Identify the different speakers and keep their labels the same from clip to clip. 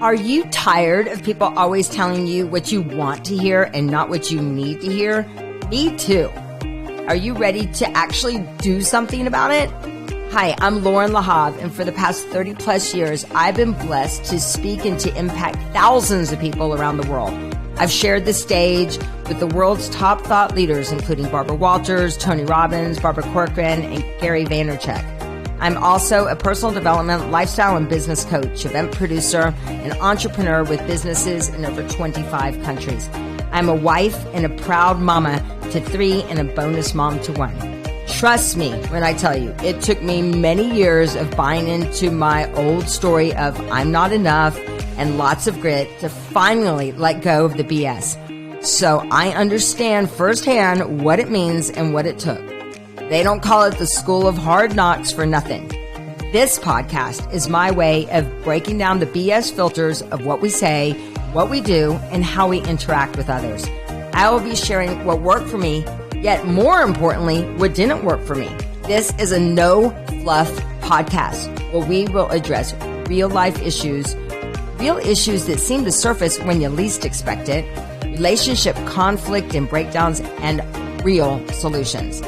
Speaker 1: Are you tired of people always telling you what you want to hear and not what you need to hear? Me too. Are you ready to actually do something about it? Hi, I'm Loren Lahav, and for the past 30 plus years, I've been blessed to speak and to impact thousands of people around the world. I've shared the stage with the world's top thought leaders, including Barbara Walters, Tony Robbins, Barbara Corcoran, and Gary Vaynerchuk. I'm also a personal development, lifestyle, and business coach, event producer, and entrepreneur with businesses in over 25 countries. I'm a wife and a proud mama to 3 and a bonus mom to 1. Trust me when I tell you, it took me many years of buying into my old story of I'm not enough and lots of grit to finally let go of the BS. So I understand firsthand what it means and what it took. They don't call it the school of hard knocks for nothing. This podcast is my way of breaking down the BS filters of what we say, what we do, and how we interact with others. I will be sharing what worked for me, yet more importantly, what didn't work for me. This is a no fluff podcast where we will address real life issues that seem to surface when you least expect it, relationship conflict and breakdowns, and real solutions.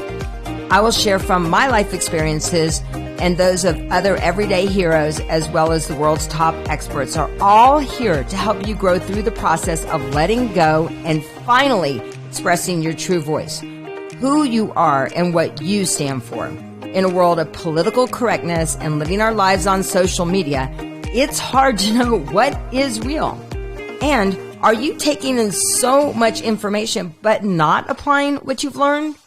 Speaker 1: I will share from my life experiences and those of other everyday heroes, as well as the world's top experts, are all here to help you grow through the process of letting go and finally expressing your true voice, who you are and what you stand for. In a world of political correctness and living our lives on social media, it's hard to know what is real. And are you taking in so much information but not applying what you've learned?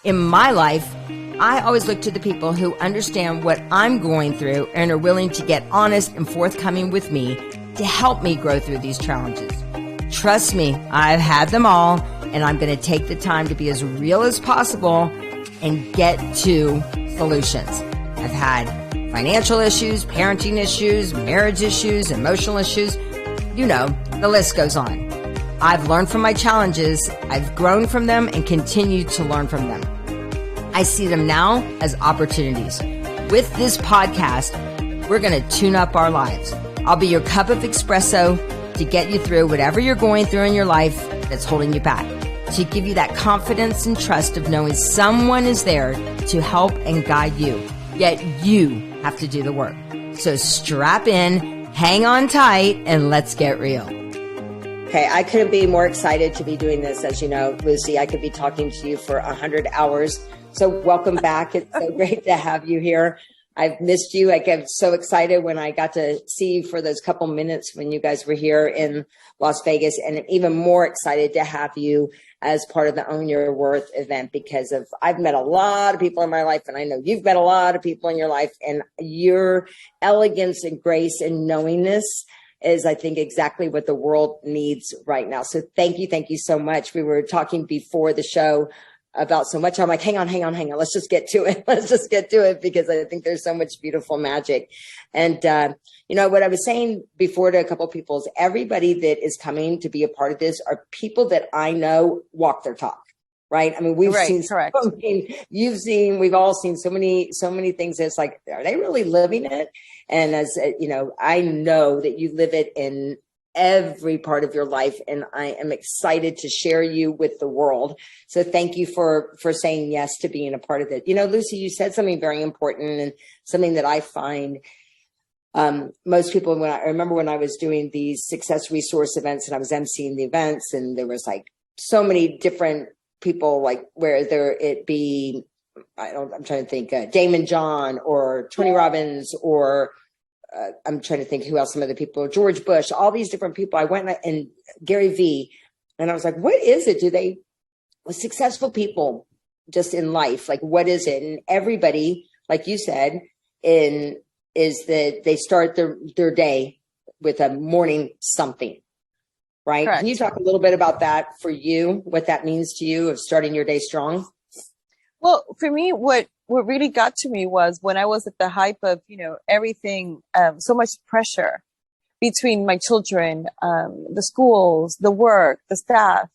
Speaker 1: In my life, I always look to the people who understand what I'm going through and are willing to get honest and forthcoming with me to help me grow through these challenges. Trust me, I've had them all, and I'm going to take the time to be as real as possible and get to solutions. I've had financial issues, parenting issues, marriage issues, emotional issues. You know, the list goes on. I've learned from my challenges, I've grown from them, and continue to learn from them. I see them now as opportunities. With this podcast, we're going to tune up our lives. I'll be your cup of espresso to get you through whatever you're going through in your life that's holding you back, to give you that confidence and trust of knowing someone is there to help and guide you, yet you have to do the work. So strap in, hang on tight, and let's get real. Okay, I couldn't be more excited to be doing this. As you know, Lucy, I could be talking to you for 100 hours. So welcome back. It's so great to have you here. I've missed you. I get so excited when I got to see you for those couple minutes when you guys were here in Las Vegas, and even more excited to have you as part of the Own Your Worth event because I've met a lot of people in my life, and I know you've met a lot of people in your life, and your elegance and grace and knowingness is, I think, exactly what the world needs right now. So thank you so much. We were talking before the show about so much. I'm like, hang on. Let's just get to it. Because I think there's so much beautiful magic. And, what I was saying before to a couple of people is everybody that is coming to be a part of this are people that I know walk their talk, right? I mean, we've seen,
Speaker 2: correct.
Speaker 1: We've all seen so many things. It's like, are they really living it? And as I know that you live it in every part of your life, and I am excited to share you with the world. So thank you for saying yes to being a part of it. Lucy, you said something very important and something that I find most people, I remember when I was doing these success resource events and I was emceeing the events, and there was like so many different people, like whether it be, I'm trying to think, Damon John or Tony Robbins, or I'm trying to think who else, some other people, George Bush, all these different people. I went and Gary V, and I was like, what is it? Successful people just in life, like, what is it? And everybody, like you said, is that they start their day with a morning something, right?
Speaker 2: Correct.
Speaker 1: Can you talk a little bit about that for you, what that means to you of starting your day strong?
Speaker 2: Well, for me, what really got to me was when I was at the hype of, everything, so much pressure between my children, the schools, the work, the staff,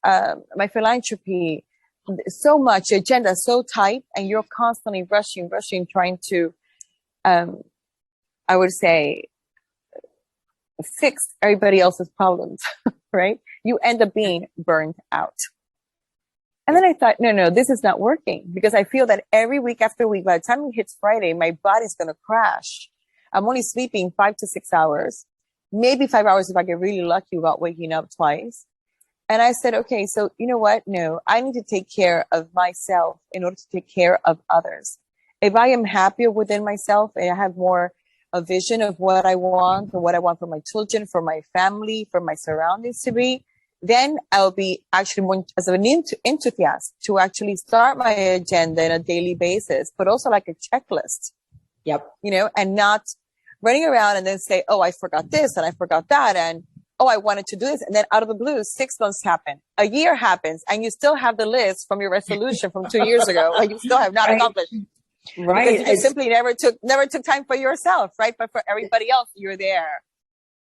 Speaker 2: my philanthropy, so much agenda, so tight, and you're constantly rushing, trying to I would say, fix everybody else's problems, right? You end up being burned out. And then I thought, no, this is not working, because I feel that every week after week, by the time it hits Friday, my body's going to crash. I'm only sleeping 5 to 6 hours, maybe 5 hours if I get really lucky about waking up twice. And I said, okay, so you know what? No, I need to take care of myself in order to take care of others. If I am happier within myself and I have more a vision of what I want or what I want for my children, for my family, for my surroundings to be, then I'll be actually more as an enthusiast to actually start my agenda on a daily basis, but also like a checklist.
Speaker 1: Yep.
Speaker 2: And not running around and then say, oh, I forgot this and I forgot that. And, oh, I wanted to do this. And then out of the blue, 6 months happen. A year happens and you still have the list from your resolution from 2 years ago. Like you still have not accomplished.
Speaker 1: Right.
Speaker 2: Because you just simply never took time for yourself, right? But for everybody else, you're there.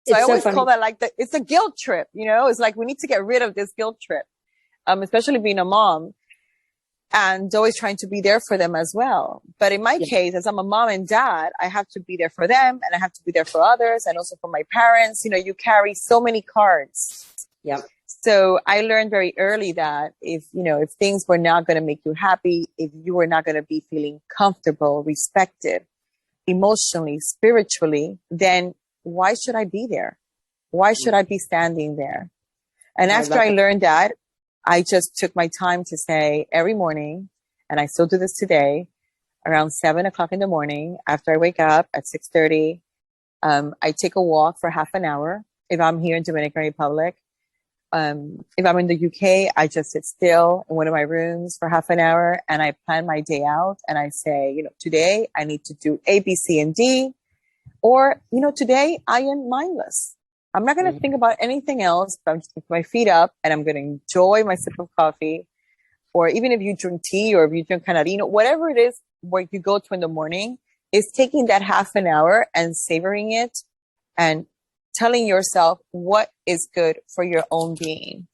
Speaker 2: So I always call that it's a guilt trip, It's like we need to get rid of this guilt trip, especially being a mom and always trying to be there for them as well. But in my case, as I'm a mom and dad, I have to be there for them and I have to be there for others and also for my parents. You carry so many cards.
Speaker 1: Yep.
Speaker 2: So I learned very early that if things were not going to make you happy, if you were not going to be feeling comfortable, respected, emotionally, spiritually, then why should I be there? Why should I be standing there? And after I learned that, I just took my time to say every morning, and I still do this today, around 7 o'clock in the morning, after I wake up at 6:30, I take a walk for half an hour. If I'm here in Dominican Republic, if I'm in the UK, I just sit still in one of my rooms for half an hour and I plan my day out and I say, today I need to do A, B, C, and D. Or, today I am mindless. I'm not going to think about anything else, but I'm just going to put my feet up and I'm going to enjoy my sip of coffee. Or even if you drink tea or if you drink canarino, whatever it is where you go to in the morning, is taking that half an hour and savoring it and telling yourself what is good for your own being.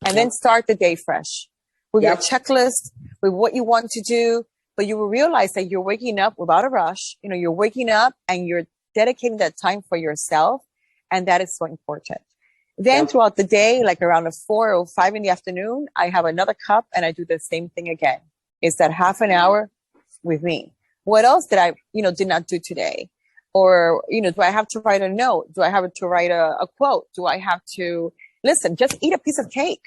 Speaker 2: And then start the day fresh with your checklist, with what you want to do. But you will realize that you're waking up without a rush. You're waking up and you're dedicating that time for yourself. And that is so important. Then throughout the day, like around 4 or 5 in the afternoon, I have another cup and I do the same thing again. It's that half an hour with me. What else did I, did not do today? Or, do I have to write a note? Do I have to write a quote? Do I have to just eat a piece of cake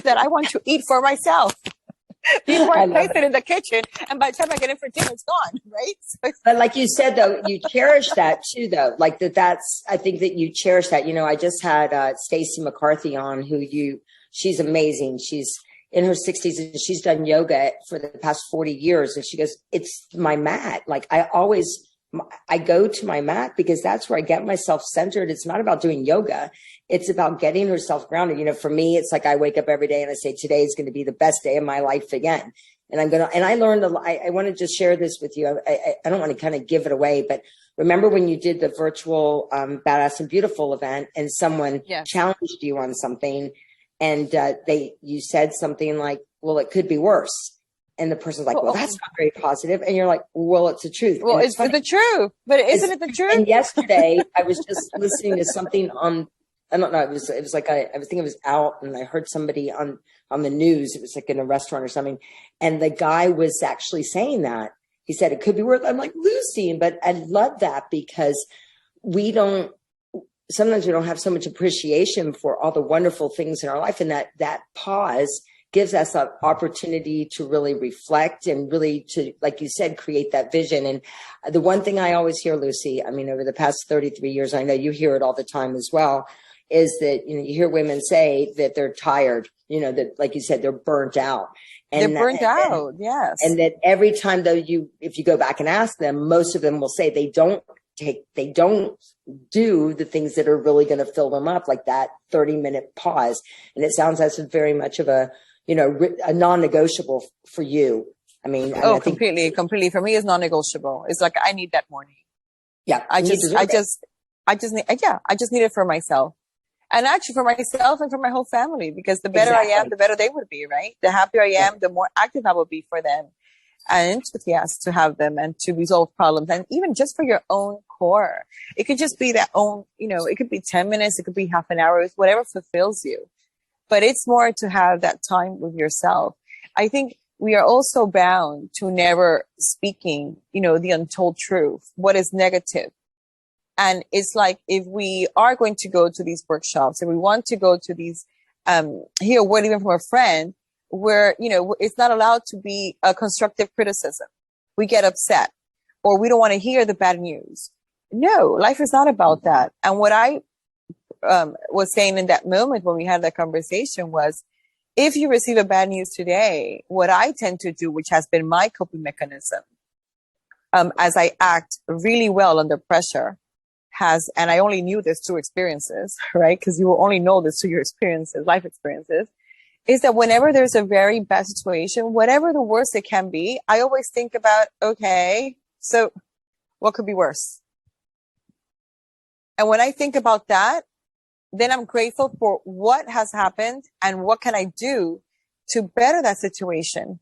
Speaker 2: that I want to eat for myself? Before I place it in the kitchen, and by the time I get in for dinner, it's gone, right?
Speaker 1: But like you said, though, you cherish that too, though. Like I think that you cherish that. I just had Stacey McCarthy on, she's amazing. She's in her 60s and she's done yoga for the past 40 years. And she goes, it's my mat. Like I go to my mat because that's where I get myself centered. It's not about doing yoga. It's about getting herself grounded. For me, it's like I wake up every day and I say, today is going to be the best day of my life again. And I learned I want to just share this with you. I don't want to kind of give it away, but remember when you did the virtual Badass and Beautiful event and someone challenged you on something and you said something like, well, it could be worse. And the person's like, well, that's not very positive. And you're like, well, it's the truth.
Speaker 2: Well, it's the truth, but isn't it the truth?
Speaker 1: And yesterday I was just listening to something on, I don't know. It was like, I think it was out and I heard somebody on the news. It was like in a restaurant or something. And the guy was actually saying that he said, it could be worse. I'm like, Lucy, but I love that because sometimes we don't have so much appreciation for all the wonderful things in our life. And that pause gives us that opportunity to really reflect and really to, like you said, create that vision. And the one thing I always hear, Lucy, over the past 33 years, I know you hear it all the time as well, is that, you hear women say that they're tired, that, like you said, they're burnt out.
Speaker 2: And they're burnt out. Yes.
Speaker 1: And that every time though, if you go back and ask them, most of them will say they don't do the things that are really going to fill them up, like that 30-minute pause. And it sounds as very much of a non-negotiable for you. I think completely. For me, it's non-negotiable. It's like, I need that morning. Yeah.
Speaker 2: I just need it for myself. And actually for myself and for my whole family, because the better I am, the better they would be, right? The happier I am, the more active I will be for them and enthusiastic to have them and to resolve problems. And even just for your own core. It could just be that own, it could be 10 minutes, it could be half an hour, whatever fulfills you. But it's more to have that time with yourself. I think we are also bound to never speaking, the untold truth, what is negative. And it's like, if we are going to go to these workshops, if we want to go to these, hear a word even from a friend, where, it's not allowed to be a constructive criticism. We get upset, or we don't want to hear the bad news. No, life is not about that. And what I was saying in that moment when we had that conversation was, if you receive a bad news today, what I tend to do, which has been my coping mechanism, as I act really well under pressure, and I only knew this through experiences, right? Because you will only know this through your experiences, life experiences, is that whenever there's a very bad situation, whatever the worst it can be, I always think about, okay, so what could be worse? And when I think about that, then I'm grateful for what has happened and what can I do to better that situation,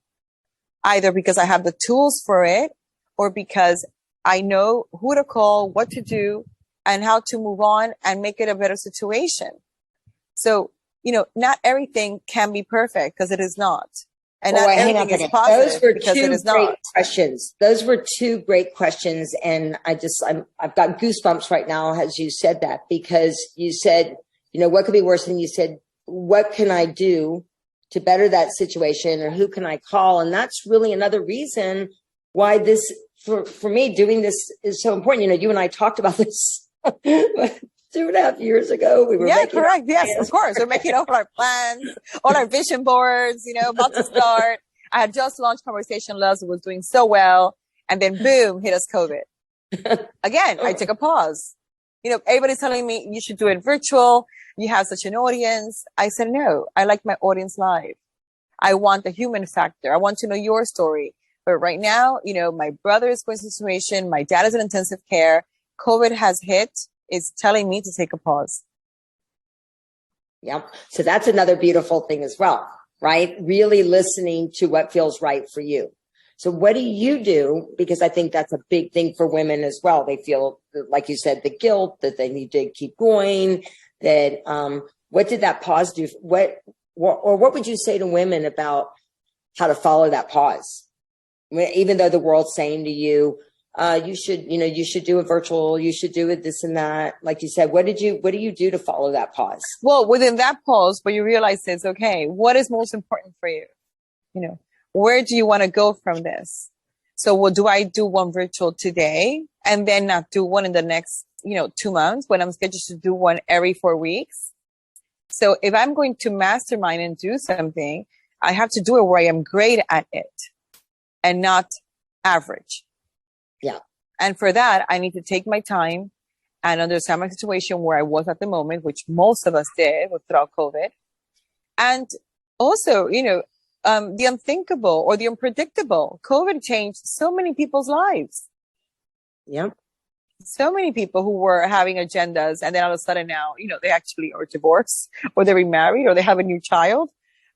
Speaker 2: either because I have the tools for it or because I know who to call, what to do, and how to move on and make it a better situation. So, not everything can be perfect, because it is not. And not everything is positive because it is not.
Speaker 3: Those were two great questions. Those were two great questions. And I've got goosebumps right now as you said that, because you said, what could be worse? And you said, what can I do to better that situation, or who can I call? And that's really another reason why this, for me, doing this is so important. You and I talked about this 2.5 years ago. We were
Speaker 2: correct. Yes, of course. We're making all our plans, all our vision boards, about to start. I had just launched Conversation Loves. It was doing so well. And then boom, hit us COVID. Again, I took a pause. Everybody's telling me you should do it virtual. You have such an audience. I said, no, I like my audience live. I want the human factor. I want to know your story. But right now, my brother is going through a situation. My dad is in intensive care. COVID has hit. It's telling me to take a pause.
Speaker 3: Yep. So that's another beautiful thing as well, right? Really listening to what feels right for you. So what do you do? Because I think that's a big thing for women as well. They feel, like you said, the guilt that they need to keep going. That what did that pause do? What would you say to women about how to follow that pause? Even though the world's saying to you, you should do a virtual, you should do it this and that. Like you said, what do you do to follow that pause?
Speaker 2: Well, within that pause, what you realize is, okay, what is most important for you? Where do you want to go from this? So do I do one virtual today and then not do one in the next, 2 months when I'm scheduled to do one every 4 weeks? So if I'm going to mastermind and do something, I have to do it where I am great at it and not average.
Speaker 3: Yeah.
Speaker 2: And for that, I need to take my time and understand my situation where I was at the moment, which most of us did throughout COVID. And also, the unthinkable or the unpredictable. COVID changed so many people's lives.
Speaker 3: Yeah.
Speaker 2: So many people who were having agendas, and then all of a sudden now, they actually are divorced, or they're remarried, or they have a new child.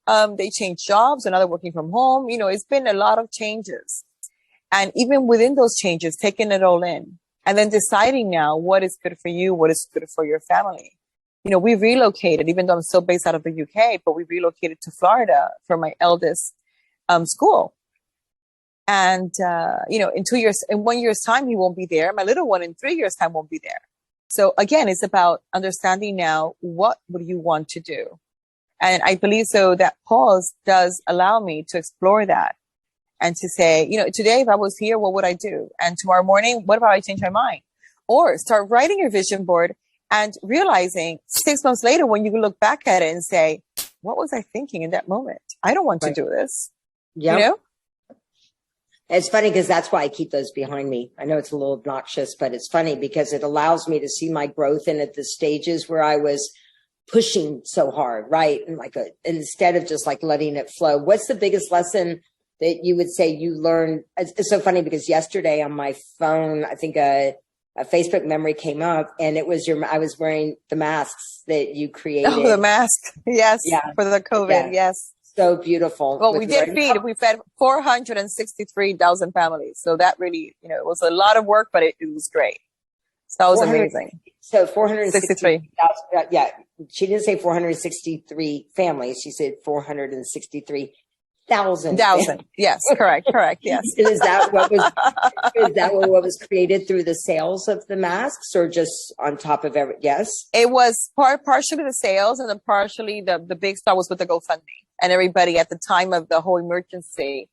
Speaker 2: They change jobs, and now they're working from home. It's been a lot of changes. And even within those changes, taking it all in and then deciding now what is good for you, what is good for your family. We relocated, even though I'm still based out of the UK, but we relocated to Florida for my eldest school. And, in 1 year's time, he won't be there. My little one in 3 years' time won't be there. So again, it's about understanding now, what would you want to do? And I believe so that pause does allow me to explore that and to say, today, if I was here, what would I do? And tomorrow morning, what if I change my mind? Or start writing your vision board and realizing 6 months later, when you look back at it and say, what was I thinking in that moment? I don't want to do this.
Speaker 3: Yeah. It's funny because that's why I keep those behind me. I know it's a little obnoxious, but it's funny because it allows me to see my growth in at the stages where I was pushing so hard, right? And instead of just letting it flow. What's the biggest lesson that you would say you learned? It's so funny because yesterday on my phone, I think a Facebook memory came up, and it was I was wearing the masks that you created.
Speaker 2: Oh, the mask. Yes. Yeah. For the COVID. Yeah. Yes.
Speaker 3: So beautiful.
Speaker 2: Well, we fed 463,000 families. So that really, it was a lot of work, but it was great. So that was amazing.
Speaker 3: So 463. Yeah. She didn't say 463 families. She said 463,000.
Speaker 2: Yes. Correct. Yes.
Speaker 3: Is that what was created through the sales of the masks, or just on top of every? Yes.
Speaker 2: It was partially the sales, and then partially the big star was with the GoFundMe, and everybody at the time of the whole emergency,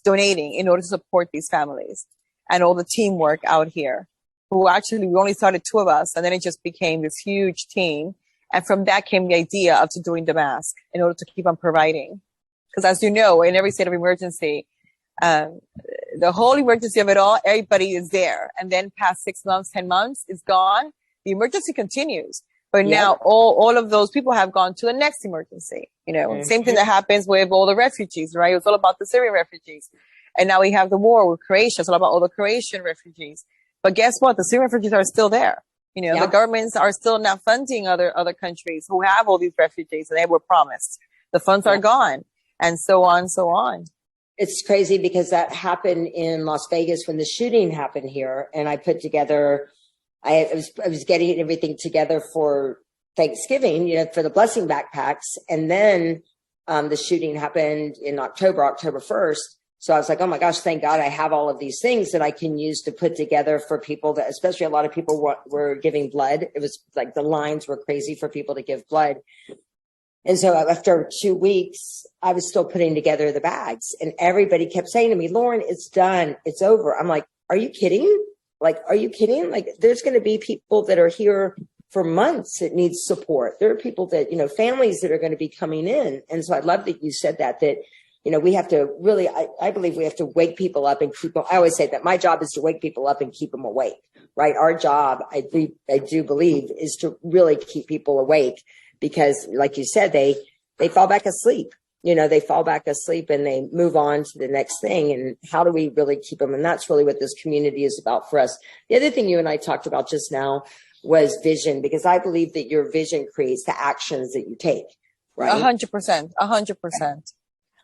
Speaker 2: donating in order to support these families, and all the teamwork out here. Who actually, we only started 2 of us, and then it just became this huge team. And from that came the idea of doing the mask in order to keep on providing. Because as you know, in every state of emergency, the whole emergency of it all, everybody is there. And then past 6 months, 10 months, it's gone. The emergency continues. But now all of those people have gone to the next emergency. Same thing that happens with all the refugees, right? It was all about the Syrian refugees. And now we have the war with Croatia. It's all about all the Croatian refugees. But guess what? The Syrian refugees are still there. The governments are still not funding other countries who have all these refugees, and they were promised. The funds are gone, and so on, so on.
Speaker 3: It's crazy because that happened in Las Vegas when the shooting happened here, and I put together. I was getting everything together for Thanksgiving, for the blessing backpacks, and then the shooting happened in October 1st. So I was like, oh my gosh, thank God I have all of these things that I can use to put together for people that, especially a lot of people were giving blood. It was like the lines were crazy for people to give blood. And so after 2 weeks, I was still putting together the bags, and everybody kept saying to me, Loren, it's done. It's over. I'm like, are you kidding? Are you kidding? There's going to be people that are here for months that need support. There are people that, families that are going to be coming in. And so I love that you said that we have to really, I believe we have to wake people up and keep them. I always say that my job is to wake people up and keep them awake, right? Our job, I do believe, is to really keep people awake because, like you said, they fall back asleep. They fall back asleep and they move on to the next thing. And how do we really keep them? And that's really what this community is about for us. The other thing you and I talked about just now was vision, because I believe that your vision creates the actions that you take, right?
Speaker 2: 100%.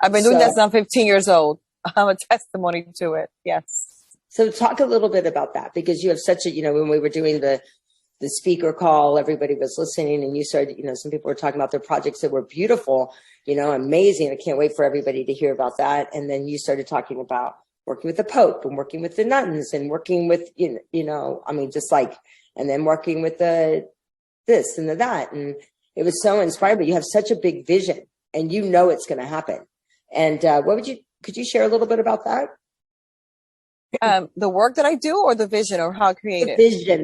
Speaker 2: I've been doing that since I'm 15 years old. I'm a testimony to it. Yes.
Speaker 3: So talk a little bit about that, because you have such a, when we were doing the speaker call, everybody was listening, and you started, some people were talking about their projects that were beautiful, amazing. I can't wait for everybody to hear about that. And then you started talking about working with the Pope and working with the nuns and working with, and then working with the this and the that. And it was so inspiring, but you have such a big vision and it's going to happen. And could you share a little bit about that?
Speaker 2: The work that I do, or the vision, or how I create it?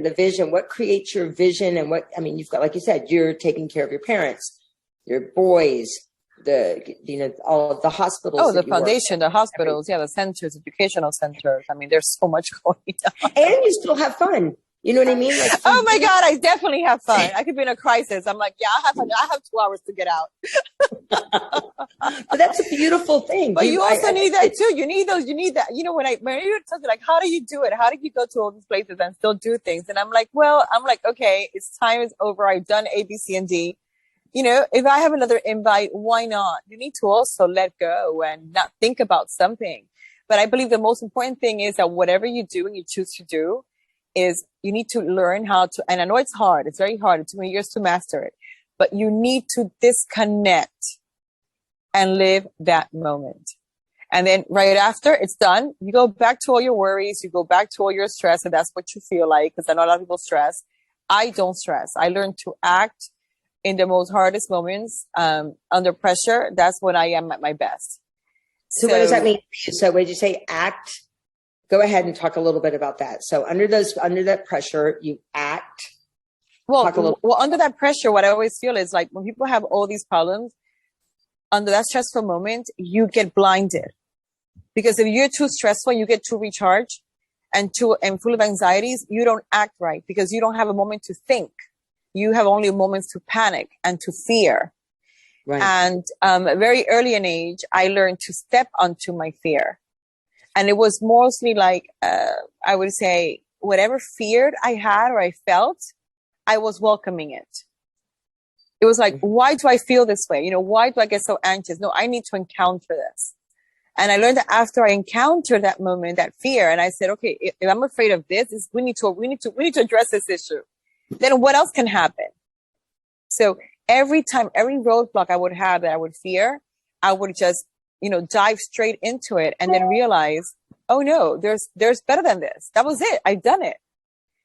Speaker 3: The vision, what creates your vision, and you've got, like you said, you're taking care of your parents, your boys, all of the hospitals.
Speaker 2: Oh, the foundation, the hospitals, the centers, educational centers. There's so much going on.
Speaker 3: And you still have fun. You know what I mean?
Speaker 2: Oh my God, I definitely have fun. I could be in a crisis. I'm like, I have 2 hours to get out.
Speaker 3: But that's a beautiful thing.
Speaker 2: But you also need that too. You need that. When you're talking, like, how do you do it? How do you go to all these places and still do things? And I'm like, okay, time is over. I've done A, B, C, and D. If I have another invite, why not? You need to also let go and not think about something. But I believe the most important thing is that whatever you do and you choose to do, is you need to learn how to, and I know it's hard. It's very hard. It took me years to master it, but you need to disconnect and live that moment. And then right after it's done, you go back to all your worries. You go back to all your stress. And that's what you feel like. Cause I know a lot of people stress. I don't stress. I learned to act in the most hardest moments, under pressure. That's when I am at my best.
Speaker 3: So what does that mean? So what did you say? Act. Go ahead and talk a little bit about that. So under that pressure, you act.
Speaker 2: Well, under that pressure, what I always feel is like when people have all these problems, under that stressful moment, you get blinded. Because if you're too stressful, you get too recharged and full of anxieties, you don't act right because you don't have a moment to think. You have only moments to panic and to fear. Right. And very early in age, I learned to step onto my fear. And it was mostly like, I would say, whatever fear I had or I felt, I was welcoming it. It was like, why do I feel this way? Why do I get so anxious? No, I need to encounter this. And I learned that after I encountered that moment, that fear, and I said, okay, if I'm afraid of this, we need to address this issue. Then what else can happen? So every time, every roadblock I would have that I would fear, I would just, dive straight into it and then realize, oh no, there's better than this. That was it. I've done it.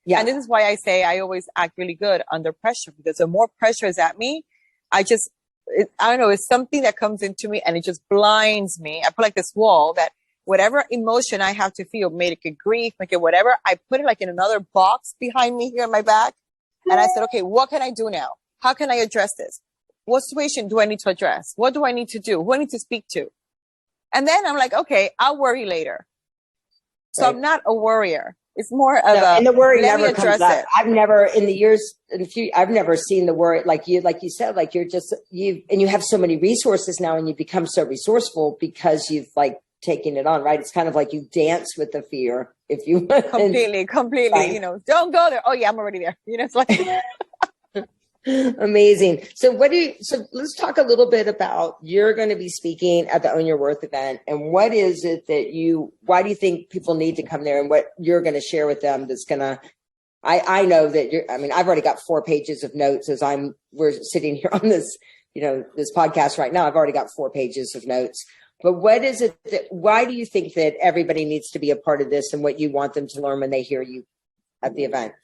Speaker 2: Yeah. And this is why I say I always act really good under pressure, because the more pressure is at me, I don't know, it's something that comes into me and it just blinds me. I put like this wall that whatever emotion I have to feel, make it grief, make it whatever, I put it like in another box behind me here in my back. And I said, okay, what can I do now? How can I address this? What situation do I need to address? What do I need to do? Who do I need to speak to? And then I'm like, okay, I'll worry later. So right. I'm not a worrier. It's more of
Speaker 3: and the worry never comes up.
Speaker 2: It.
Speaker 3: I've never I've never seen the worry like you said, like you have so many resources now and you become so resourceful because you've like taken it on, right? It's kind of like you dance with the fear if you
Speaker 2: completely, right. Don't go there. Oh yeah, I'm already there. It's like
Speaker 3: amazing. So let's talk a little bit about, you're going to be speaking at the Own Your Worth event, and what is it why do you think people need to come there, and what you're going to share with them that's going to, I know that I've already got 4 pages of notes as we're sitting here on this, this podcast right now. I've already got 4 pages of notes, but what is it why do you think that everybody needs to be a part of this, and what you want them to learn when they hear you at the event?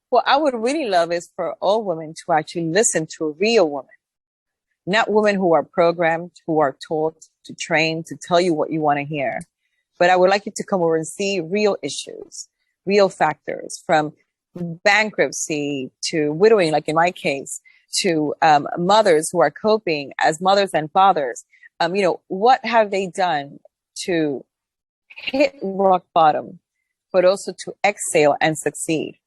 Speaker 2: What I would really love is for all women to actually listen to a real woman, not women who are programmed, who are taught to train to tell you what you want to hear. But I would like you to come over and see real issues, real factors, from bankruptcy to widowing, like in my case, to mothers who are coping as mothers and fathers. What have they done to hit rock bottom, but also to exhale and succeed?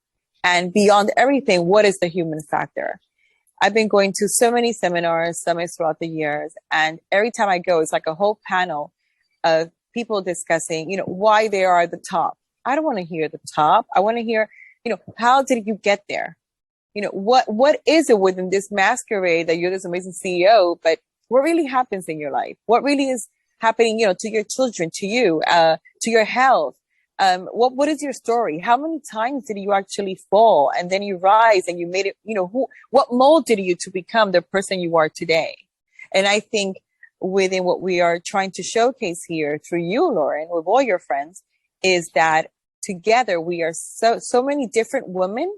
Speaker 2: And beyond everything, what is the human factor? I've been going to so many seminars, summits throughout the years, and every time I go, it's like a whole panel of people discussing, why they are at the top. I don't want to hear the top. I want to hear, how did you get there? What is it within this masquerade that you're this amazing CEO, but what really happens in your life? What really is happening, to your children, to you, to your health? What is your story? How many times did you actually fall and then you rise and you made it, what molded you to become the person you are today? And I think within what we are trying to showcase here through you, Loren, with all your friends, is that together we are so many different women,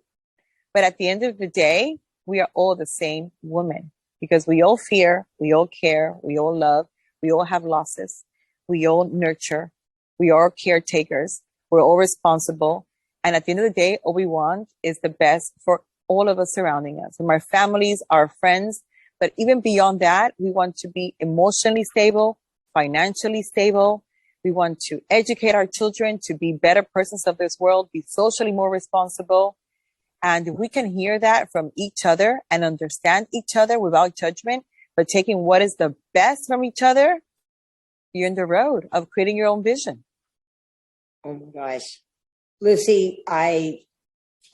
Speaker 2: but at the end of the day, we are all the same woman, because we all fear, we all care, we all love, we all have losses, we all nurture, we are caretakers. We're all responsible. And at the end of the day, all we want is the best for all of us surrounding us, from our families, our friends. But even beyond that, we want to be emotionally stable, financially stable. We want to educate our children to be better persons of this world, be socially more responsible. And we can hear that from each other and understand each other without judgment, but taking what is the best from each other, you're in the road of creating your own vision.
Speaker 3: Oh my gosh. Lucy, I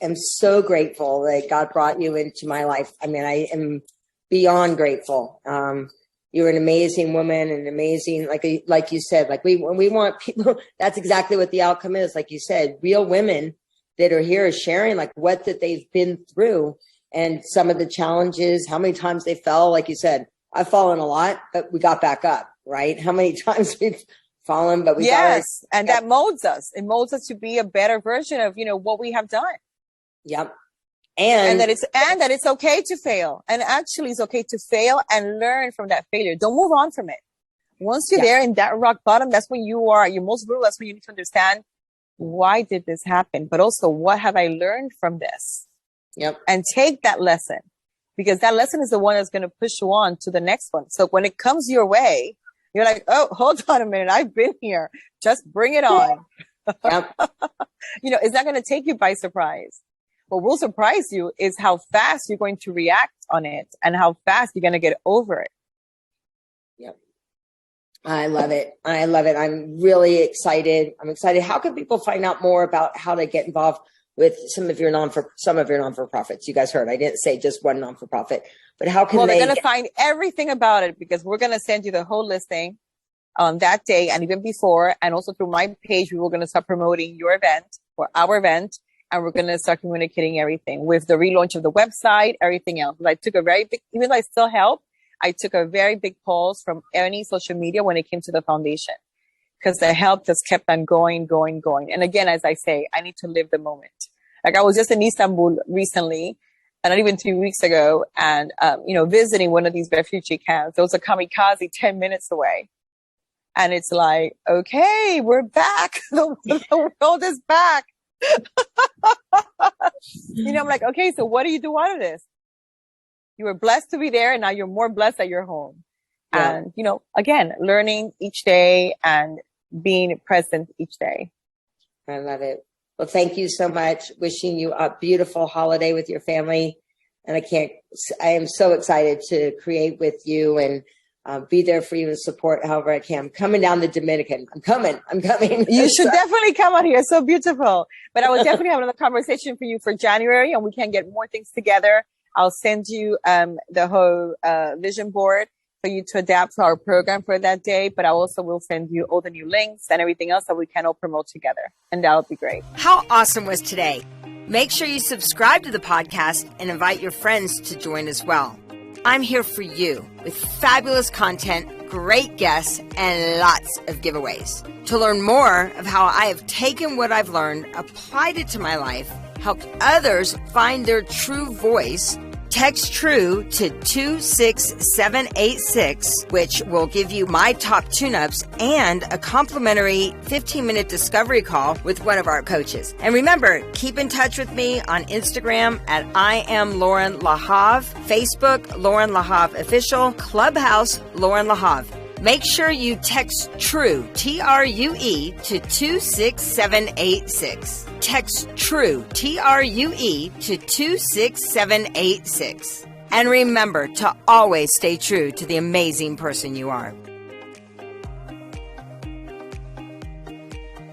Speaker 3: am so grateful that God brought you into my life. I am beyond grateful. You're an amazing woman, and amazing, like you said, when we want people, that's exactly what the outcome is. Like you said, real women that are here sharing what that they've been through and some of the challenges, how many times they fell. Like you said, I've fallen a lot, but we got back up, right? How many times we've fallen, but we
Speaker 2: and that molds us. It molds us to be a better version of what we have done.
Speaker 3: Yep.
Speaker 2: And that it's okay to fail. And actually it's okay to fail and learn from that failure. Don't move on from it. Once you're there in that rock bottom, that's when you are at your most brutal. That's when you need to understand, why did this happen? But also, what have I learned from this?
Speaker 3: Yep.
Speaker 2: And take that lesson, because that lesson is the one that's going to push you on to the next one. So when it comes your way, you're like, oh, hold on a minute. I've been here. Just bring it on.
Speaker 3: Yep.
Speaker 2: It's not going to take you by surprise. What will surprise you is how fast you're going to react on it and how fast you're going to get over it.
Speaker 3: Yep. I love it. I'm really excited. How can people find out more about how to get involved with some of your non-for-profits? You guys heard, I didn't say just one non-for-profit, but how can
Speaker 2: they're going to find everything about it, because we're going to send you the whole listing on that day and even before. And also through my page, we were going to start promoting your event or our event. And we're going to start communicating everything with the relaunch of the website, everything else. I took a very big, even though I still help, I took a very big pause from any social media when it came to the foundation, because the help just kept on going. And again, as I say, I need to live the moment. Like I was just in Istanbul recently, and not even 2 weeks ago, and, visiting one of these refugee camps. There was a kamikaze 10 minutes away. And it's like, okay, we're back. The world is back. I'm like, okay, so what do you do out of this? You were blessed to be there, and now you're more blessed that you're home. Yeah. And, again, learning each day and being present each day.
Speaker 3: I love it. Well, thank you so much. Wishing you a beautiful holiday with your family. And I am so excited to create with you and be there for you and support however I can. I'm coming down the Dominican. I'm coming.
Speaker 2: You should definitely come out here. It's so beautiful. But I will definitely have another conversation for you for January, and we can get more things together. I'll send you the whole vision board for you to adapt to our program for that day. But I also will send you all the new links and everything else that we can all promote together. And that'll be great.
Speaker 1: How awesome was today? Make sure you subscribe to the podcast and invite your friends to join as well. I'm here for you with fabulous content, great guests, and lots of giveaways. To learn more of how I have taken what I've learned, applied it to my life, helped others find their true voice, text TRUE to 26786, which will give you my top tune-ups and a complimentary 15-minute discovery call with one of our coaches. And remember, keep in touch with me on Instagram at I am Loren Lahav, Facebook Loren Lahav Official, Clubhouse Loren Lahav. Make sure you text TRUE, TRUE, to 26786. Text TRUE, TRUE, to 26786. And remember to always stay true to the amazing person you are.